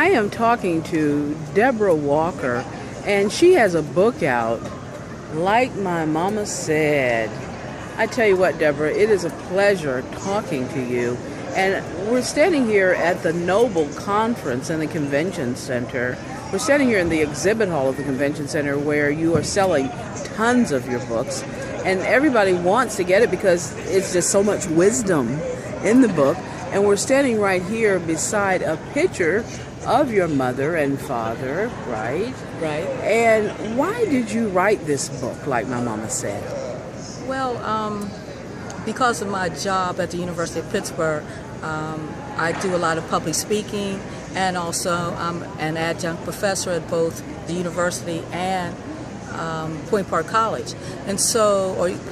I am talking to Deborah Walker, and she has a book out, Like My Mama Said. I tell you what, Deborah, it is a pleasure talking to you. And we're standing here at the Noble Conference in the Convention Center. We're standing here in the exhibit hall of the Convention Center where you are selling tons of your books. And everybody wants to get it because it's just so much wisdom in the book. And we're standing right here beside a picture of your mother and father, right? Right. And why did you write this book, Like My Mama Said? Well, because of my job at the University of Pittsburgh, I do a lot of public speaking, and also I'm an adjunct professor at both the university and Point Park College, or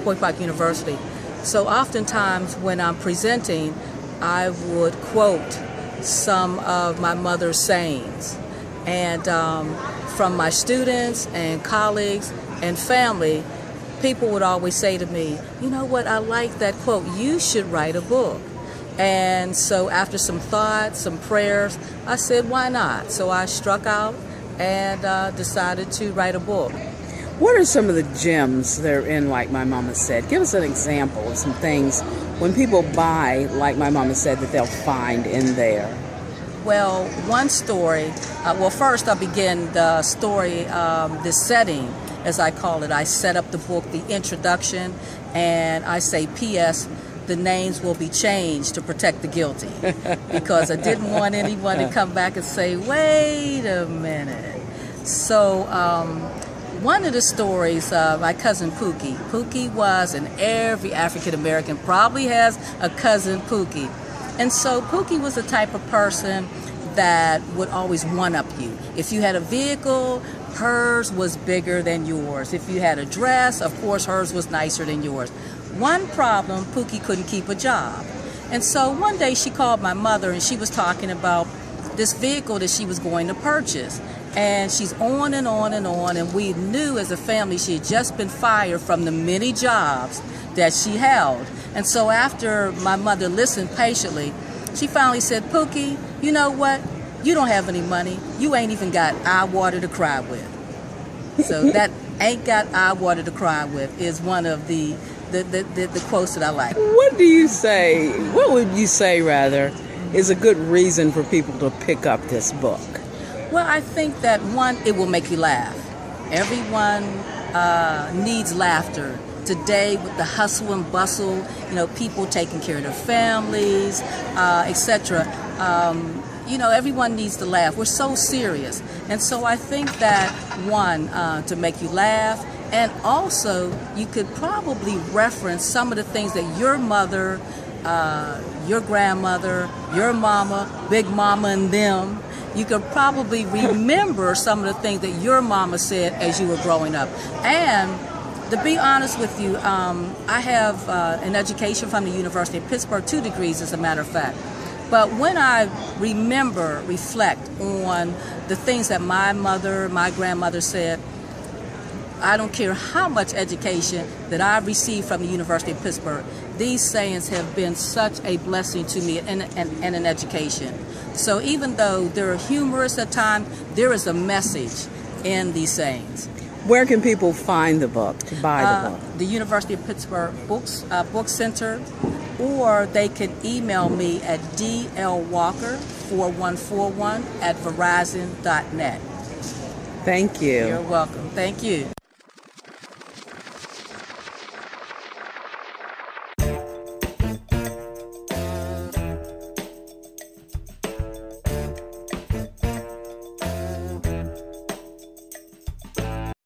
Point Park University. So oftentimes when I'm presenting, I would quote some of my mother's sayings, and from my students and colleagues and family, people would always say to me, you know what, I like that quote, you should write a book. And so after some thought, some prayers, I said, why not? So I struck out and decided to write a book. What are some of the gems that are in Like My Mama Said? Give us an example of some things when people buy Like My Mama Said that they'll find in there. Well, one story, first I'll begin the story, the setting, as I call it. I set up the book, the introduction, and I say, P.S., the names will be changed to protect the guilty, because I didn't want anyone to come back and say, wait a minute. So one of the stories, my cousin Pookie was, and every African American probably has a cousin Pookie. And so Pookie was the type of person that would always one-up you. If you had a vehicle, hers was bigger than yours. If you had a dress, of course, hers was nicer than yours. One problem, Pookie couldn't keep a job. And so one day she called my mother and she was talking about this vehicle that she was going to purchase. And she's on and on and on, and we knew as a family she had just been fired from the many jobs that she held. And so after my mother listened patiently, she finally said, Pookie, you know what? You don't have any money. You ain't even got eye water to cry with. So that ain't got eye water to cry with is one of the quotes that I like. What do you say, what would you say rather, is a good reason for people to pick up this book? Well, I think that one, it will make you laugh. Everyone needs laughter. Today, with the hustle and bustle, people taking care of their families, etc. Everyone needs to laugh. We're so serious. And so I think that, one, to make you laugh, and also you could probably reference some of the things that your mother, your grandmother, your mama, Big Mama and them, you could probably remember some of the things that your mama said as you were growing up. And to be honest with you, I have an education from the University of Pittsburgh, 2 degrees as a matter of fact. But when I reflect on the things that my mother, my grandmother said, I don't care how much education that I received from the University of Pittsburgh, these sayings have been such a blessing to me and an education. So even though they're humorous at times, there is a message in these sayings. Where can people find the book, to buy the book? The University of Pittsburgh Book Center, or they can email me at dlwalker4141@verizon.net. Thank you. You're welcome. Thank you.